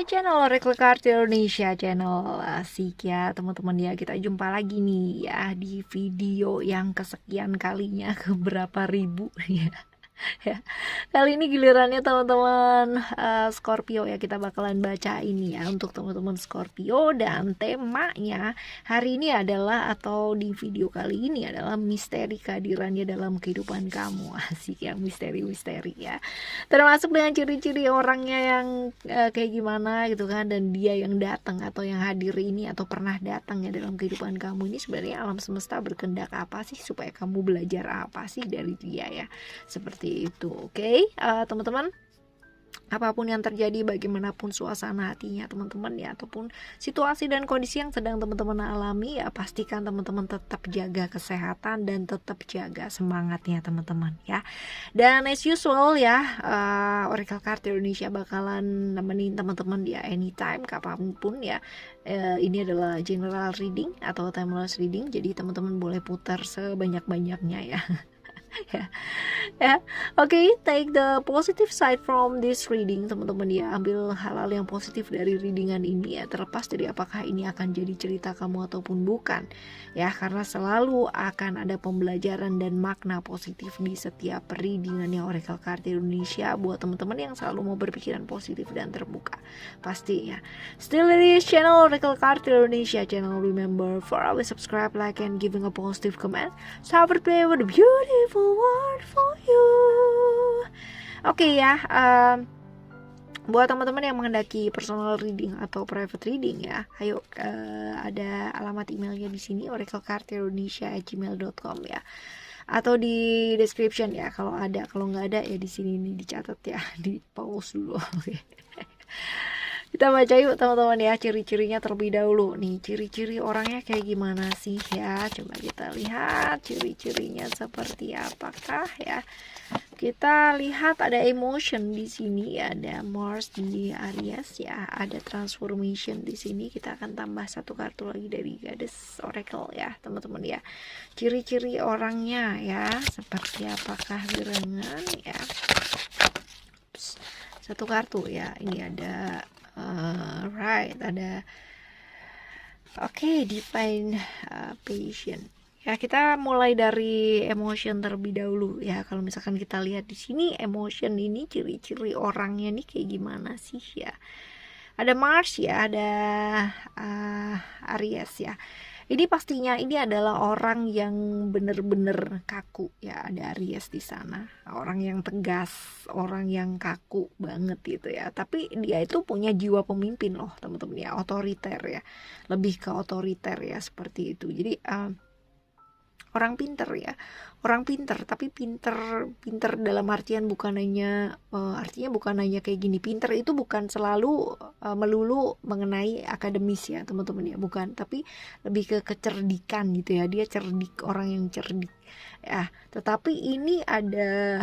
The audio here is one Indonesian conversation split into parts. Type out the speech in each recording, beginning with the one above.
channel Oracle Card Indonesia, channel asik ya teman-teman ya. Kita jumpa lagi nih ya di video yang kesekian kalinya, keberapa ribu ya. Ya. Kali ini gilirannya teman-teman Scorpio ya. Kita bakalan baca ini ya untuk teman-teman Scorpio, dan temanya hari ini adalah, atau di video kali ini adalah, misteri kehadirannya dalam kehidupan kamu. Asik ya, misteri-misteri ya. Termasuk dengan ciri-ciri orangnya yang kayak gimana gitu kan, dan dia yang datang atau yang hadir ini atau pernah datang ya dalam kehidupan kamu ini. Sebenarnya alam semesta berkehendak apa sih, supaya kamu belajar apa sih dari dia ya. Seperti itu, oke? Teman-teman, apapun yang terjadi, bagaimanapun suasana hatinya teman-teman ya, ataupun situasi dan kondisi yang sedang teman-teman alami ya, pastikan teman-teman tetap jaga kesehatan dan tetap jaga semangatnya teman-teman ya. Dan as usual ya, Oracle Card Indonesia bakalan nemenin teman-teman ya anytime, kapanpun ya. Ini adalah general reading atau timeless reading, jadi teman-teman boleh putar sebanyak-banyaknya ya. ya. Oke, take the positive side from this reading teman-teman ya. Ambil hal-hal yang positif dari readingan ini ya, terlepas dari apakah ini akan jadi cerita kamu ataupun bukan ya, karena selalu akan ada pembelajaran dan makna positif di setiap readingannya Oracle Card Indonesia buat teman-teman yang selalu mau berpikiran positif dan terbuka pastinya. Still this channel Oracle Card Indonesia channel, remember for always subscribe, like, and giving a positive comment. Sahabat play with a beautiful word for you. Oke ya, buat teman-teman yang menghendaki personal reading atau private reading ya, ayo ada alamat emailnya di sini, oraclecardindonesia@gmail.com ya, atau di description ya kalau ada. Kalau nggak ada ya di sini nih dicatat ya, di pause dulu. Kita baca yuk teman-teman ya, ciri-cirinya terlebih dahulu nih. Ciri-ciri orangnya kayak gimana sih ya, coba kita lihat ciri-cirinya seperti apakah ya. Kita lihat ada emotion di sini ya, ada Mars di Aries ya, ada transformation di sini. Kita akan tambah satu kartu lagi dari Goddess Oracle ya teman-teman ya. Ciri-ciri orangnya ya seperti apakah gerangan ya. Satu kartu ya, ini ada right, ada divine patient ya. Kita mulai dari emotion terlebih dahulu ya. Kalau misalkan kita lihat di sini emotion ini, ciri-ciri orangnya nih kayak gimana sih ya. Ada Mars ya, ada Aries ya. Ini pastinya ini adalah orang yang bener-bener kaku ya, ada Aries di sana. Orang yang tegas, orang yang kaku banget gitu ya. Tapi dia itu punya jiwa pemimpin loh teman-teman ya, otoriter ya. Lebih ke otoriter ya, seperti itu. Jadi orang pinter ya, orang pinter, tapi pinter dalam artian bukan hanya artinya bukan hanya kayak gini. Pinter itu bukan selalu melulu mengenai akademis ya teman-teman ya, bukan, tapi lebih ke kecerdikan gitu ya. Dia cerdik, orang yang cerdik ya. Tetapi ini ada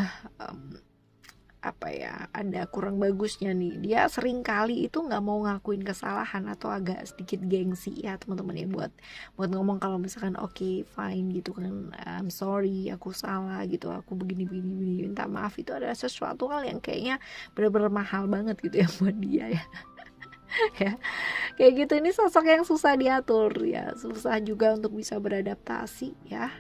ada kurang bagusnya nih. Dia sering kali itu nggak mau ngakuin kesalahan atau agak sedikit gengsi ya teman-teman ya, buat ngomong kalau misalkan oke, fine gitu kan, I'm sorry, aku salah gitu, aku begini minta maaf. Itu adalah sesuatu hal yang kayaknya benar-benar mahal banget gitu ya buat dia ya. Ya kayak gitu. Ini sosok yang susah diatur ya, susah juga untuk bisa beradaptasi ya.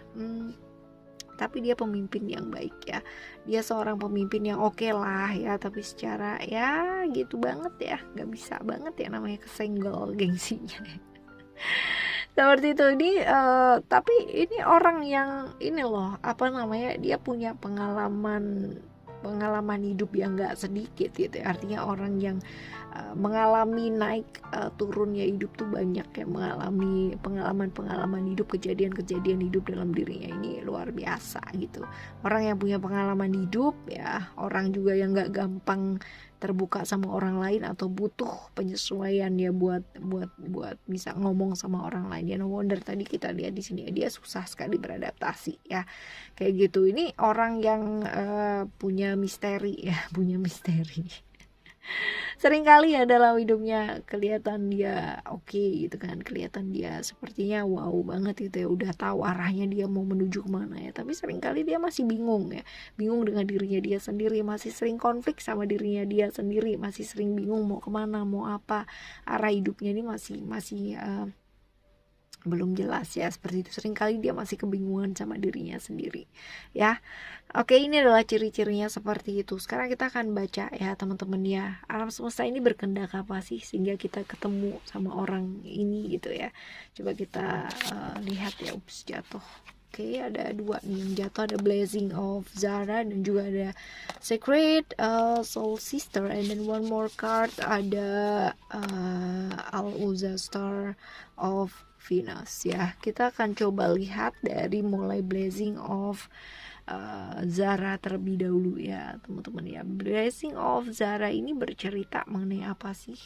Tapi dia pemimpin yang baik ya. Dia seorang pemimpin yang oke lah ya, tapi secara ya gitu banget ya, nggak bisa banget ya, namanya kesenggol gengsinya. Seperti itu. Ini tapi ini orang yang ini loh, dia punya pengalaman hidup yang nggak sedikit gitu ya. Artinya orang yang mengalami naik turunnya hidup tuh banyak ya, mengalami pengalaman hidup, kejadian hidup dalam dirinya ini luar biasa gitu. Orang yang punya pengalaman hidup ya, orang juga yang nggak gampang terbuka sama orang lain atau butuh penyesuaian ya buat bisa ngomong sama orang lain ya. No wonder tadi kita lihat di sini dia susah sekali beradaptasi ya, kayak gitu. Ini orang yang punya misteri ya, punya misteri. Seringkali ya dalam hidupnya kelihatan dia oke gitu kan, kelihatan dia sepertinya wow banget gitu ya, udah tahu arahnya dia mau menuju kemana ya, tapi seringkali dia masih bingung ya, bingung dengan dirinya dia sendiri, masih sering konflik sama dirinya dia sendiri, masih sering bingung mau kemana, mau apa, arah hidupnya ini masih belum jelas ya, seperti itu. Seringkali dia masih kebingungan sama dirinya sendiri ya. Oke, ini adalah ciri-cirinya seperti itu. Sekarang kita akan baca ya teman-teman ya, alam semesta ini berkehendak apa sih sehingga kita ketemu sama orang ini gitu ya. Coba kita lihat ya. Ups, jatuh. Oke, ada dua nih yang jatuh, ada Blessing of Zara dan juga ada Secret Soul Sister, and then one more card ada Al-Uzza Star of Venus ya. Kita akan coba lihat dari mulai Blessing of Zara terlebih dahulu ya teman-teman ya. Blessing of Zara ini bercerita mengenai apa sih?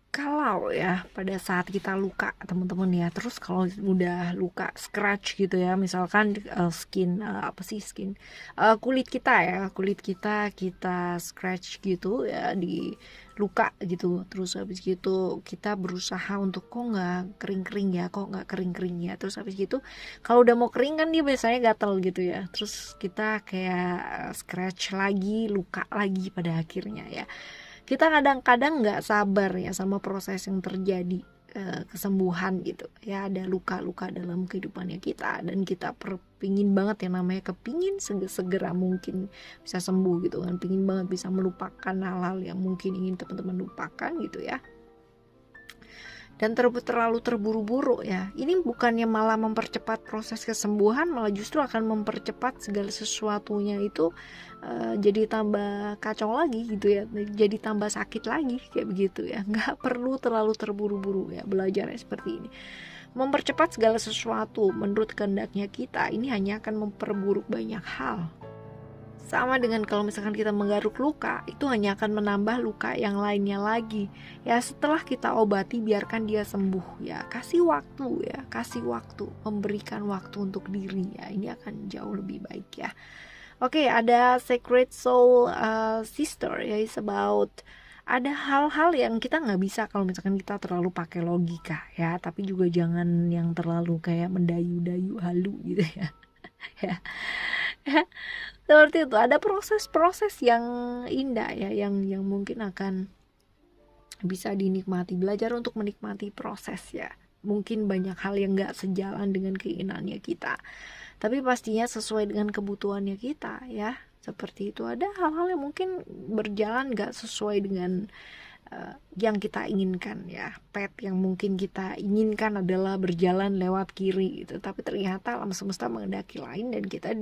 Kalau ya pada saat kita luka teman-teman ya, terus kalau udah luka scratch gitu ya, misalkan skin kulit kita ya, kita scratch gitu ya di luka gitu, terus habis gitu kita berusaha untuk kok nggak kering-kering ya, terus habis gitu kalau udah mau kering kan dia biasanya gatel gitu ya, terus kita kayak scratch lagi, luka lagi pada akhirnya ya. Kita kadang-kadang nggak sabar ya sama proses yang terjadi, kesembuhan gitu ya. Ada luka-luka dalam kehidupannya kita dan kita pingin banget yang namanya kepingin segera mungkin bisa sembuh gitu kan, pingin banget bisa melupakan hal-hal yang mungkin ingin teman-teman lupakan gitu ya, dan terlalu terburu-buru ya. Ini bukannya malah mempercepat proses kesembuhan, malah justru akan mempercepat segala sesuatunya itu jadi tambah kacau lagi gitu ya, jadi tambah sakit lagi kayak begitu ya. Nggak perlu terlalu terburu-buru ya belajarnya seperti ini. Mempercepat segala sesuatu menurut kehendaknya kita ini hanya akan memperburuk banyak hal. Sama dengan kalau misalkan kita menggaruk luka, itu hanya akan menambah luka yang lainnya lagi. Ya setelah kita obati, biarkan dia sembuh ya. Kasih waktu, memberikan waktu untuk diri ya. Ini akan jauh lebih baik ya. Oke, ada Secret Soul Sister ya, is about ada hal-hal yang kita nggak bisa kalau misalkan kita terlalu pakai logika ya, tapi juga jangan yang terlalu kayak mendayu-dayu halu gitu ya. Ya. Seperti itu, ada proses-proses yang indah ya, yang mungkin akan bisa dinikmati. Belajar untuk menikmati proses ya. Mungkin banyak hal yang gak sejalan dengan keinginannya kita, tapi pastinya sesuai dengan kebutuhannya kita ya. Seperti itu, ada hal-hal yang mungkin berjalan gak sesuai dengan yang kita inginkan ya. Pet yang mungkin kita inginkan adalah berjalan lewat kiri gitu, tapi ternyata alam semesta menghendaki lain dan kita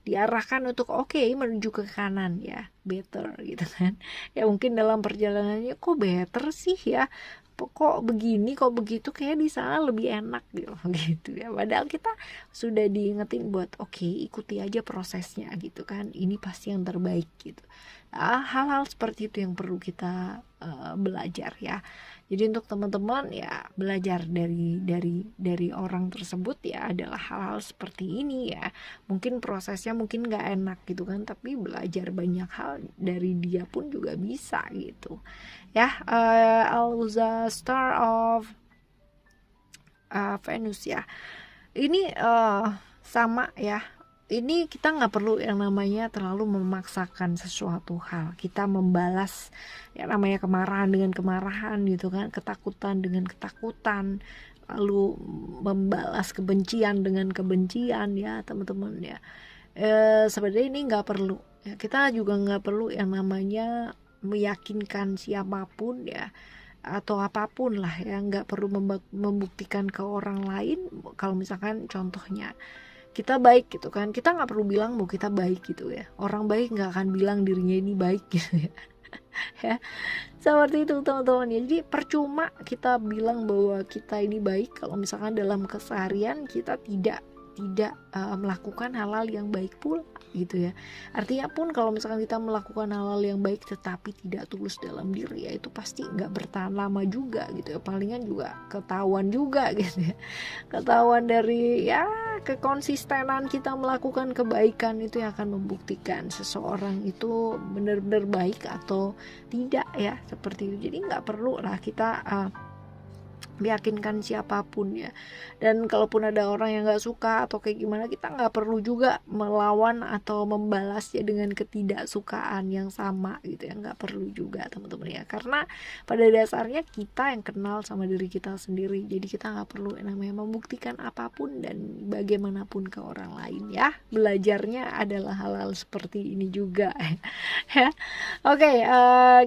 diarahkan untuk menuju ke kanan ya, better gitu kan ya. Mungkin dalam perjalanannya kok better sih ya, kok begini kok begitu, kayak di sana lebih enak gitu ya, padahal kita sudah diingetin buat ikuti aja prosesnya gitu kan, ini pasti yang terbaik gitu. Hal-hal seperti itu yang perlu kita belajar ya. Jadi untuk teman-teman ya, belajar dari orang tersebut ya adalah hal-hal seperti ini ya. Mungkin prosesnya mungkin nggak enak gitu kan, tapi belajar banyak hal dari dia pun juga bisa gitu ya. Al-Uzza Star of Venus ya, ini sama ya. Ini kita nggak perlu yang namanya terlalu memaksakan sesuatu hal. Kita membalas yang namanya kemarahan dengan kemarahan gitu kan, ketakutan dengan ketakutan, lalu membalas kebencian dengan kebencian ya teman-teman ya. Sebenarnya ini nggak perlu ya. Kita juga nggak perlu yang namanya meyakinkan siapapun ya, atau apapun lah ya. Nggak perlu membuktikan ke orang lain. Kalau misalkan contohnya kita baik gitu kan, kita nggak perlu bilang bahwa kita baik gitu ya. Orang baik nggak akan bilang dirinya ini baik gitu ya. Ya seperti itu teman-teman ya. Jadi percuma kita bilang bahwa kita ini baik kalau misalkan dalam keseharian kita tidak tidak melakukan hal-hal yang baik pula gitu ya. Artinya pun kalau misalkan kita melakukan hal-hal yang baik tetapi tidak tulus dalam diri, ya itu pasti nggak bertahan lama juga gitu ya. Palingan juga ketahuan juga gitu ya, ketahuan dari ya kekonsistenan kita melakukan kebaikan itu yang akan membuktikan seseorang itu benar-benar baik atau tidak ya, seperti itu. Jadi nggak perlu lah kita meyakinkan siapapun ya. Dan kalaupun ada orang yang nggak suka atau kayak gimana, kita nggak perlu juga melawan atau membalasnya dengan ketidaksukaan yang sama gitu ya, nggak perlu juga teman-teman ya, karena pada dasarnya kita yang kenal sama diri kita sendiri. Jadi kita nggak perlu namanya membuktikan apapun dan bagaimanapun ke orang lain ya. Belajarnya adalah hal-hal seperti ini juga ya. Oke,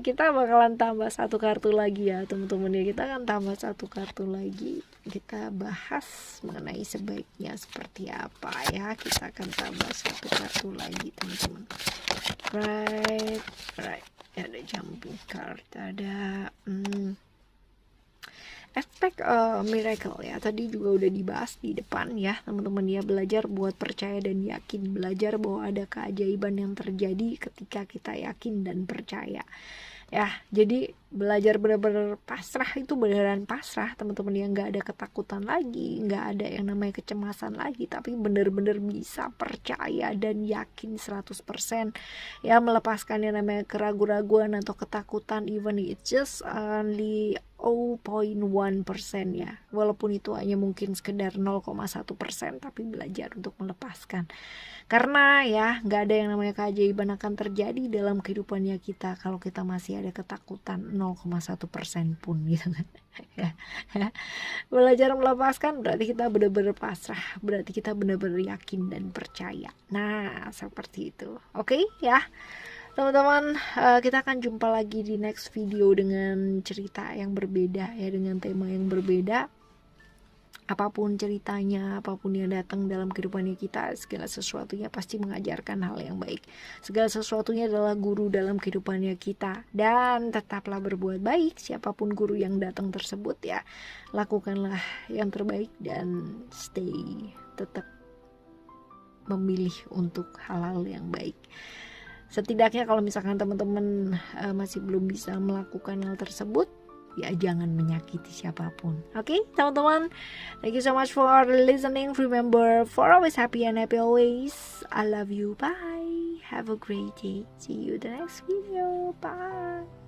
kita bakalan tambah satu kartu lagi ya teman-teman ya. Kita akan tambah satu kartu lagi, kita bahas mengenai sebaiknya seperti apa ya. Kita akan tambah satu kartu lagi teman-teman. Right, ada jumping card, ada aspek miracle ya. Tadi juga udah dibahas di depan ya teman-teman ya. Belajar buat percaya dan yakin, belajar bahwa ada keajaiban yang terjadi ketika kita yakin dan percaya ya. Jadi belajar benar-benar pasrah, itu beneran pasrah teman-teman yang nggak ada ketakutan lagi, nggak ada yang namanya kecemasan lagi, tapi benar-benar bisa percaya dan yakin 100% ya, melepaskan yang namanya keraguan-raguan atau ketakutan, even it's just only 0.1% ya, walaupun itu hanya mungkin sekedar 0,1%, tapi belajar untuk melepaskan. Karena ya nggak ada yang namanya keajaiban akan terjadi dalam kehidupannya kita kalau kita masih ada ketakutan 0,1% pun gitu kan. Belajar melepaskan berarti kita benar-benar pasrah, berarti kita benar-benar yakin dan percaya. Nah seperti itu. Oke ya teman-teman, kita akan jumpa lagi di next video dengan cerita yang berbeda ya, dengan tema yang berbeda. Apapun ceritanya, apapun yang datang dalam kehidupannya kita, segala sesuatunya pasti mengajarkan hal yang baik. Segala sesuatunya adalah guru dalam kehidupannya kita. Dan tetaplah berbuat baik, siapapun guru yang datang tersebut ya. Lakukanlah yang terbaik dan tetap memilih untuk hal-hal yang baik. Setidaknya kalau misalkan teman-teman masih belum bisa melakukan hal tersebut, ya jangan menyakiti siapapun. Oke, teman-teman, thank you so much for listening. Remember, for always happy and happy always. I love you. Bye. Have a great day. See you in the next video. Bye.